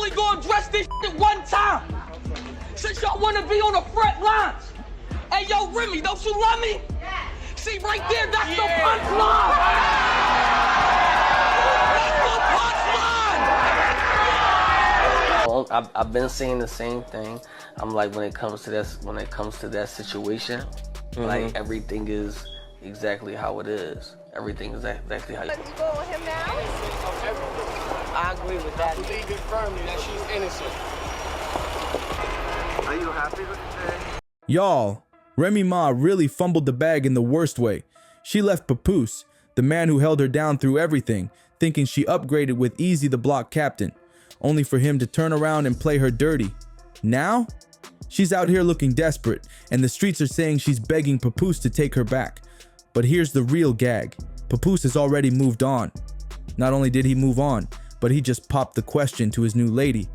only gonna address this shit one time. Since y'all wanna be on the front lines. Hey, yo, Remy, don't you love me? Yeah. See, right there, that's the punchline. That's the punchline. I've been saying the same thing. I'm like, when it comes to that situation, like everything is exactly how it is. Everything is exactly how you. You go with him now? I agree with that. I believe it firmly that she's innocent. Are you happy with today? Y'all, Remy Ma really fumbled the bag in the worst way. She left Papoose, the man who held her down through everything, thinking she upgraded with Easy the block captain, only for him to turn around and play her dirty. Now, she's out here looking desperate, and the streets are saying she's begging Papoose to take her back. But here's the real gag. Papoose has already moved on. Not only did he move on, but he just popped the question to his new lady.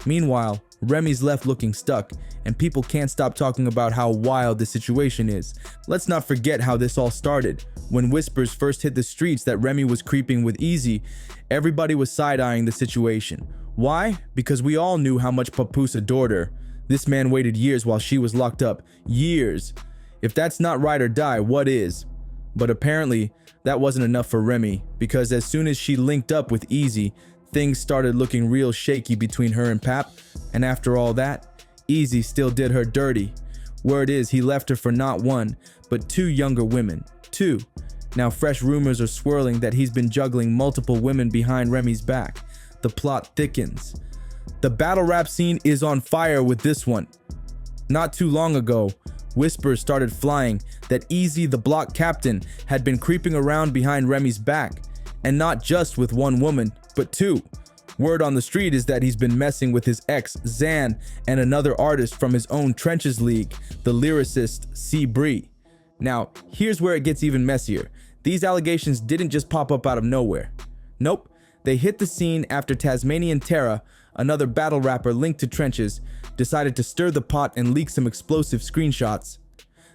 Meanwhile, Remy's left looking stuck, and people can't stop talking about how wild the situation is. Let's not forget how this all started. When whispers first hit the streets that Remy was creeping with Easy, everybody was side-eyeing the situation. Why? Because we all knew how much Papoose adored her. This man waited years while she was locked up. Years. If that's not ride or die, what is? But apparently, that wasn't enough for Remy, because as soon as she linked up with Easy, things started looking real shaky between her and Pap, and after all that, Easy still did her dirty. Word is he left her for not one, but two younger women. Two. Now fresh rumors are swirling that he's been juggling multiple women behind Remy's back. The plot thickens. The battle rap scene is on fire with this one. Not too long ago, whispers started flying that Easy the block captain had been creeping around behind Remy's back, and not just with one woman, but two. Word on the street is that he's been messing with his ex, Zan, and another artist from his own Trenches League, the lyricist C. Bree. Now, here's where it gets even messier. These allegations didn't just pop up out of nowhere. Nope, they hit the scene after Tasmanian Terra, another battle rapper linked to Trenches, decided to stir the pot and leak some explosive screenshots.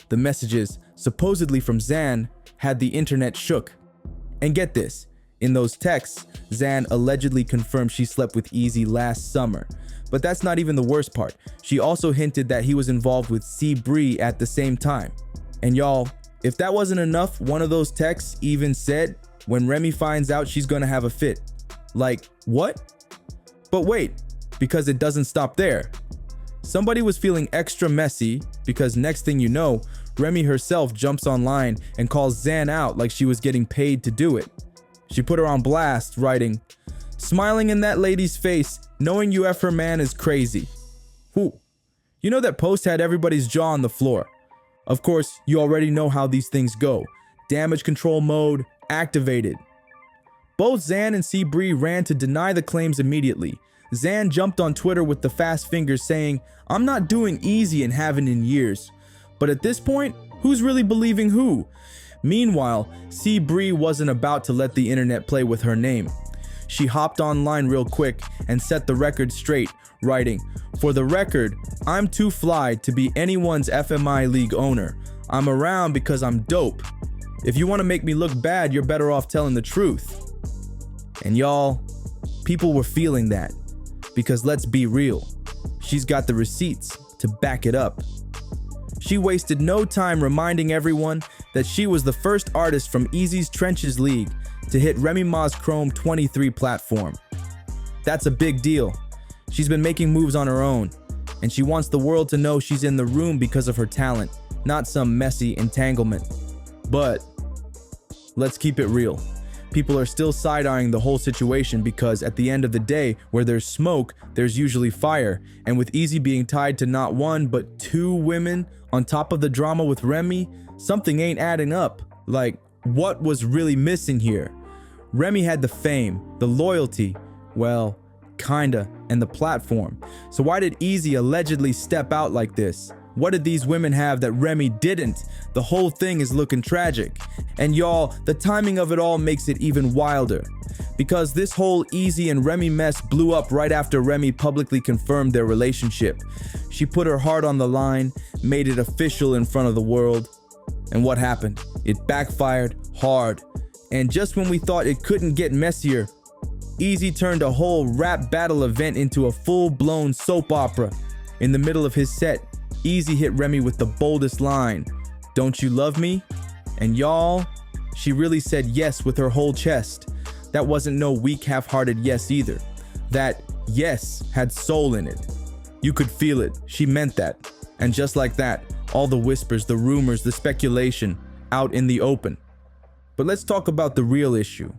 The messages, supposedly from Zan, had the internet shook. And get this, in those texts, Zan allegedly confirmed she slept with Easy last summer. But that's not even the worst part. She also hinted that he was involved with C. Bree at the same time. And y'all, if that wasn't enough, one of those texts even said, when Remy finds out, she's gonna have a fit. Like, what? But wait, because it doesn't stop there. Somebody was feeling extra messy because next thing you know, Remy herself jumps online and calls Zan out like she was getting paid to do it. She put her on blast, writing, "Smiling in that lady's face, knowing you F her man is crazy." Whew. You know that post had everybody's jaw on the floor. Of course, you already know how these things go. Damage control mode activated. Both Zan and C. Bree ran to deny the claims immediately. Zan jumped on Twitter with the fast fingers saying, "I'm not doing Easy and haven't in years." But at this point, who's really believing who? Meanwhile, C. Bree wasn't about to let the internet play with her name. She hopped online real quick and set the record straight, writing, "For the record, I'm too fly to be anyone's FMI league owner. I'm around because I'm dope. If you want to make me look bad, you're better off telling the truth." And y'all, people were feeling that. Because let's be real, she's got the receipts to back it up. She wasted no time reminding everyone that she was the first artist from Easy's Trenches League to hit Remy Ma's Chrome 23 platform. That's a big deal. She's been making moves on her own, and she wants the world to know she's in the room because of her talent, not some messy entanglement. But let's keep it real. People are still side-eyeing the whole situation because at the end of the day, where there's smoke, there's usually fire. And with Easy being tied to not one, but two women on top of the drama with Remy, something ain't adding up. Like, what was really missing here? Remy had the fame, the loyalty, well, kinda, and the platform. So why did Easy allegedly step out like this? What did these women have that Remy didn't? The whole thing is looking tragic. And y'all, the timing of it all makes it even wilder. Because this whole Easy and Remy mess blew up right after Remy publicly confirmed their relationship. She put her heart on the line, made it official in front of the world. And what happened? It backfired hard. And just when we thought it couldn't get messier, Easy turned a whole rap battle event into a full-blown soap opera. In the middle of his set, Easy hit Remy with the boldest line, "Don't you love me?" And y'all, she really said yes with her whole chest. That wasn't no weak, half-hearted yes either. That yes had soul in it. You could feel it. She meant that. And just like that, all the whispers, the rumors, the speculation, out in the open. But let's talk about the real issue.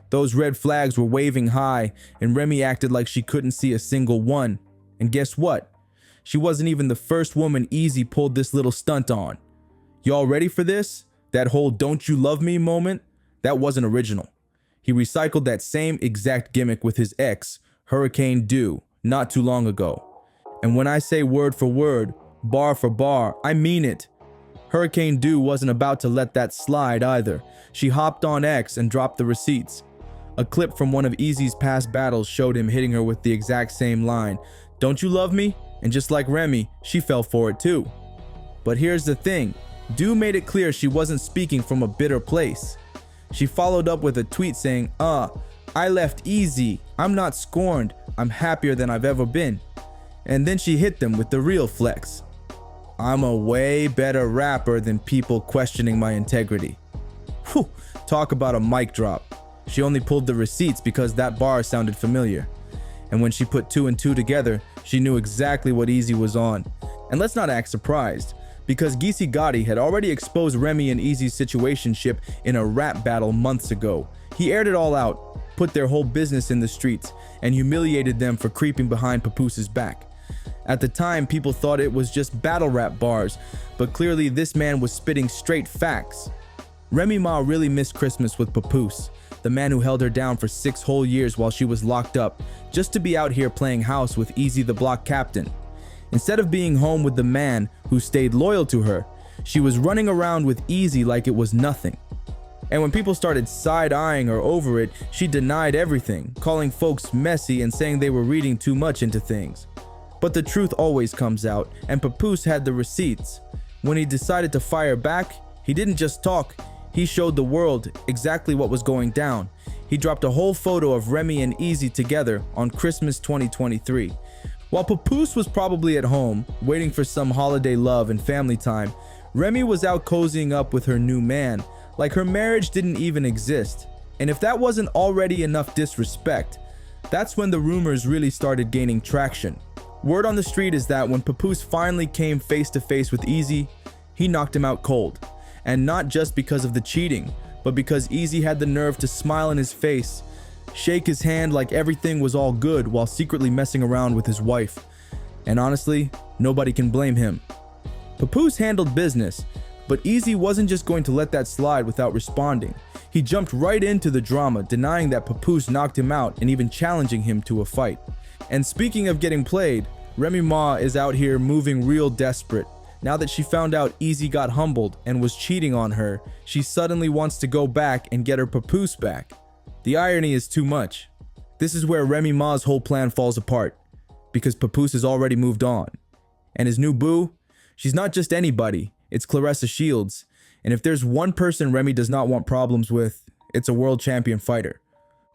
Those red flags were waving high, and Remy acted like she couldn't see a single one. And guess what? She wasn't even the first woman Easy pulled this little stunt on. Y'all ready for this? That whole "don't you love me" moment? That wasn't original. He recycled that same exact gimmick with his ex, Hurricane Dew, not too long ago. And when I say word for word, bar for bar, I mean it. Hurricane Dew wasn't about to let that slide either. She hopped on X and dropped the receipts. A clip from one of Easy's past battles showed him hitting her with the exact same line, "Don't you love me?" And just like Remy, she fell for it too. But here's the thing, Dew made it clear she wasn't speaking from a bitter place. She followed up with a tweet saying, "I left easy. I'm not scorned. I'm happier than I've ever been." And then she hit them with the real flex. "I'm a way better rapper than people questioning my integrity." Whew, talk about a mic drop. She only pulled the receipts because that bar sounded familiar. And when she put two and two together, she knew exactly what Easy was on. And let's not act surprised, because Geesey Gotti had already exposed Remy and Easy's situationship in a rap battle months ago. He aired it all out, put their whole business in the streets, and humiliated them for creeping behind Papoose's back. At the time, people thought it was just battle rap bars, but clearly this man was spitting straight facts. Remy Ma really missed Christmas with Papoose, the man who held her down for 6 whole years while she was locked up, just to be out here playing house with Easy the Block Captain. Instead of being home with the man who stayed loyal to her, she was running around with Easy like it was nothing. And when people started side-eyeing her over it, she denied everything, calling folks messy and saying they were reading too much into things. But the truth always comes out, and Papoose had the receipts. When he decided to fire back, he didn't just talk, he showed the world exactly what was going down. He dropped a whole photo of Remy and Easy together on Christmas 2023. While Papoose was probably at home, waiting for some holiday love and family time, Remy was out cozying up with her new man, like her marriage didn't even exist. And if that wasn't already enough disrespect, that's when the rumors really started gaining traction. Word on the street is that when Papoose finally came face to face with Easy, he knocked him out cold. And not just because of the cheating, but because Easy had the nerve to smile in his face, shake his hand like everything was all good while secretly messing around with his wife. And honestly, nobody can blame him. Papoose handled business, but Easy wasn't just going to let that slide without responding. He jumped right into the drama, denying that Papoose knocked him out and even challenging him to a fight. And speaking of getting played, Remy Ma is out here moving real desperate. Now that she found out Easy got humbled and was cheating on her, she suddenly wants to go back and get her Papoose back. The irony is too much. This is where Remy Ma's whole plan falls apart, because Papoose has already moved on. And his new boo? She's not just anybody, it's Claressa Shields. And if there's one person Remy does not want problems with, it's a world champion fighter.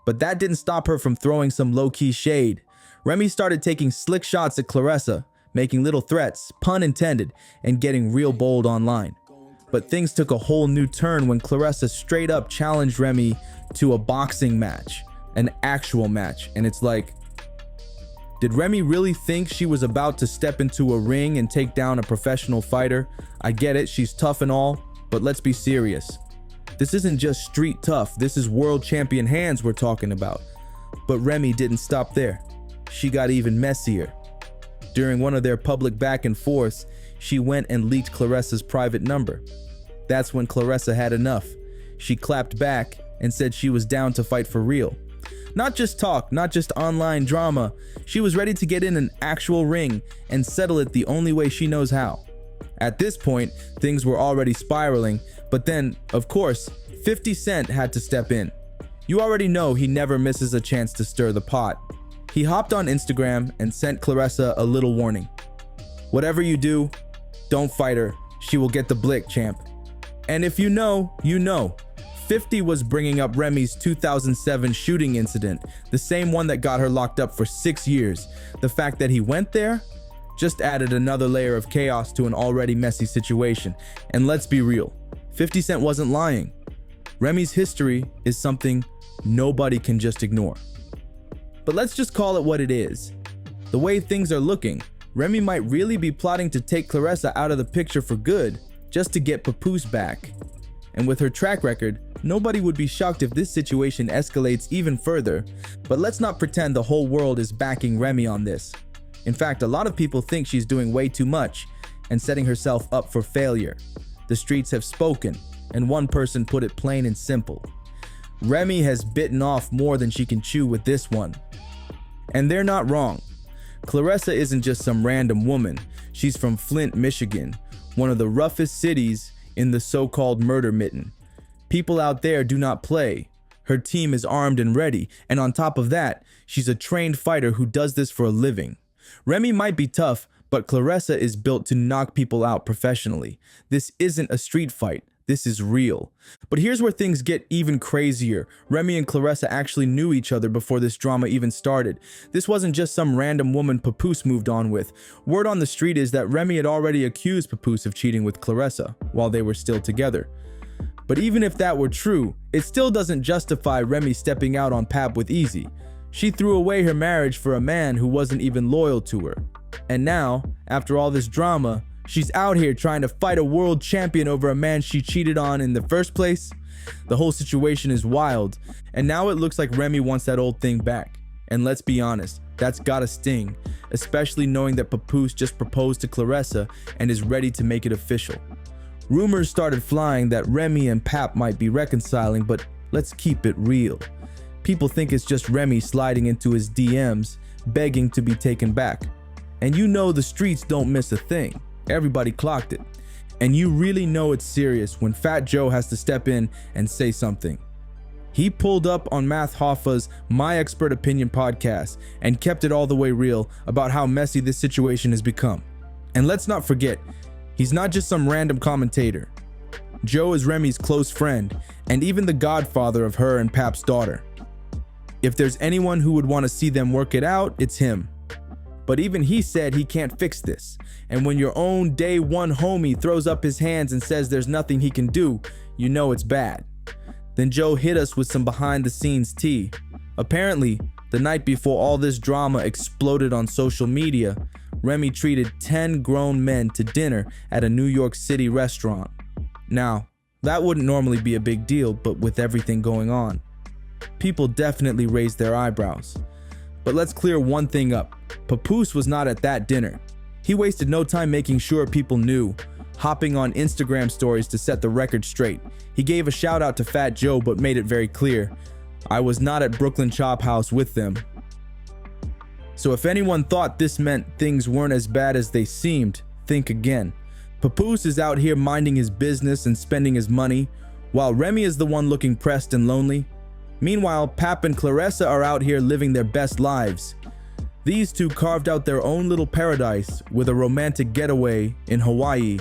But that didn't stop her from throwing some low-key shade. Remy started taking slick shots at Claressa, making little threats, pun intended, and getting real bold online. But things took a whole new turn when Claressa straight up challenged Remy to a boxing match, an actual match. And it's like, did Remy really think she was about to step into a ring and take down a professional fighter? I get it, she's tough and all, but let's be serious. This isn't just street tough, this is world champion hands we're talking about. But Remy didn't stop there. She got even messier. During one of their public back and forths, she went and leaked Claressa's private number. That's when Claressa had enough. She clapped back and said she was down to fight for real. Not just talk, not just online drama. She was ready to get in an actual ring and settle it the only way she knows how. At this point, things were already spiraling, but then, of course, 50 Cent had to step in. You already know he never misses a chance to stir the pot. He hopped on Instagram and sent Claressa a little warning. Whatever you do, don't fight her. She will get the blick, champ. And if you know, you know. 50 was bringing up Remy's 2007 shooting incident, the same one that got her locked up for 6 years. The fact that he went there just added another layer of chaos to an already messy situation. And let's be real, 50 Cent wasn't lying. Remy's history is something nobody can just ignore. But let's just call it what it is. The way things are looking, Remy might really be plotting to take Claressa out of the picture for good, just to get Papoose back. And with her track record, nobody would be shocked if this situation escalates even further. But let's not pretend the whole world is backing Remy on this. In fact, a lot of people think she's doing way too much and setting herself up for failure. The streets have spoken, and one person put it plain and simple. Remy has bitten off more than she can chew with this one. And they're not wrong. Claressa isn't just some random woman. She's from Flint, Michigan, one of the roughest cities in the so-called murder mitten. People out there do not play. Her team is armed and ready, and on top of that, she's a trained fighter who does this for a living. Remy might be tough, but Claressa is built to knock people out professionally. This isn't a street fight. This is real. But here's where things get even crazier. Remy and Claressa actually knew each other before this drama even started. This wasn't just some random woman Papoose moved on with. Word on the street is that Remy had already accused Papoose of cheating with Claressa while they were still together. But even if that were true, it still doesn't justify Remy stepping out on Pap with ease. She threw away her marriage for a man who wasn't even loyal to her. And now, after all this drama, she's out here trying to fight a world champion over a man she cheated on in the first place. The whole situation is wild, and now it looks like Remy wants that old thing back. And let's be honest, that's gotta sting, especially knowing that Papoose just proposed to Claressa and is ready to make it official. Rumors started flying that Remy and Pap might be reconciling, but let's keep it real. People think it's just Remy sliding into his DMs, begging to be taken back. And you know the streets don't miss a thing. Everybody clocked it. And you really know it's serious when Fat Joe has to step in and say something. He pulled up on Math Hoffa's My Expert Opinion podcast and kept it all the way real about how messy this situation has become. And let's not forget, he's not just some random commentator. Joe is Remy's close friend and even the godfather of her and Pap's daughter. If there's anyone who would want to see them work it out, it's him. But even he said he can't fix this. And when your own day one homie throws up his hands and says there's nothing he can do, you know it's bad. Then Joe hit us with some behind the scenes tea. Apparently, the night before all this drama exploded on social media, Remy treated 10 grown men to dinner at a New York City restaurant. Now, that wouldn't normally be a big deal, but with everything going on, people definitely raised their eyebrows. But let's clear one thing up. Papoose was not at that dinner. He wasted no time making sure people knew, hopping on Instagram stories to set the record straight. He gave a shout out to Fat Joe but made it very clear, I was not at Brooklyn Chop House with them. So if anyone thought this meant things weren't as bad as they seemed, think again. Papoose is out here minding his business and spending his money, while Remy is the one looking pressed and lonely. Meanwhile, Pap and Claressa are out here living their best lives. These two carved out their own little paradise with a romantic getaway in Hawaii,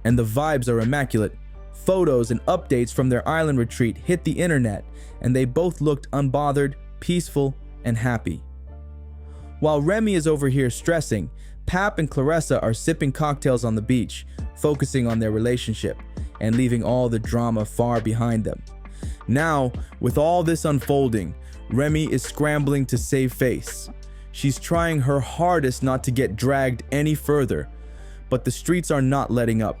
and the vibes are immaculate. Photos and updates from their island retreat hit the internet, and they both looked unbothered, peaceful, and happy. While Remy is over here stressing, Pap and Claressa are sipping cocktails on the beach, focusing on their relationship and leaving all the drama far behind them. Now, with all this unfolding, Remy is scrambling to save face. She's trying her hardest not to get dragged any further, but the streets are not letting up.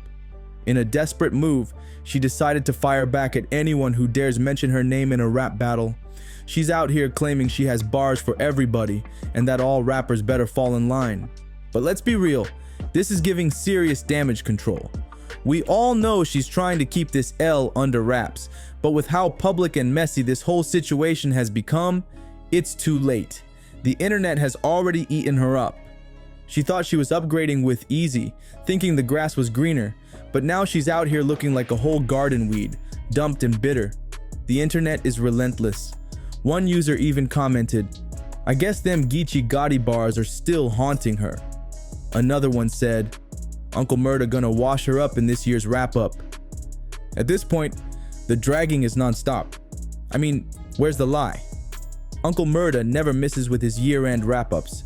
In a desperate move, she decided to fire back at anyone who dares mention her name in a rap battle. She's out here claiming she has bars for everybody and that all rappers better fall in line. But let's be real, this is giving serious damage control. We all know she's trying to keep this L under wraps, but with how public and messy this whole situation has become, it's too late. The internet has already eaten her up. She thought she was upgrading with easy, thinking the grass was greener, but now she's out here looking like a whole garden weed, dumped and bitter. The internet is relentless. One user even commented, I guess them Geechee Gotti bars are still haunting her. Another one said, Uncle Murda gonna wash her up in this year's wrap-up. At this point, The dragging is non-stop. I mean, where's the lie? Uncle Murda never misses with his year-end wrap-ups.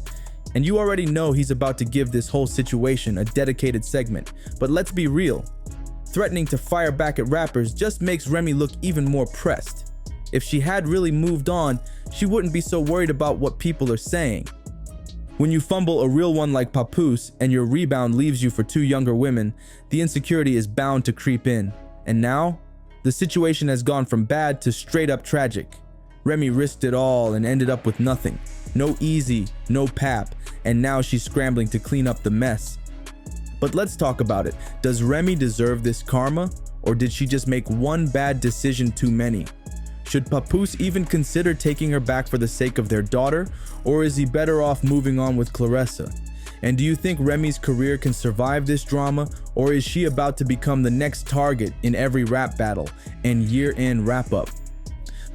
And you already know he's about to give this whole situation a dedicated segment. But let's be real. Threatening to fire back at rappers just makes Remy look even more pressed. If she had really moved on, she wouldn't be so worried about what people are saying. When you fumble a real one like Papoose and your rebound leaves you for 2 younger women, the insecurity is bound to creep in. And now, the situation has gone from bad to straight up tragic. Remy risked it all and ended up with nothing. No easy, no pap, and now she's scrambling to clean up the mess. But let's talk about it. Does Remy deserve this karma, or did she just make one bad decision too many? Should Papoose even consider taking her back for the sake of their daughter, or is he better off moving on with Clarissa? And do you think Remy's career can survive this drama, or is she about to become the next target in every rap battle and year-end wrap-up?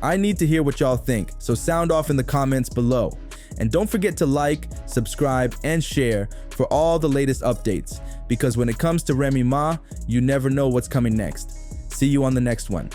I need to hear what y'all think, so sound off in the comments below. And don't forget to like, subscribe, and share for all the latest updates, because when it comes to Remy Ma, you never know what's coming next. See you on the next one.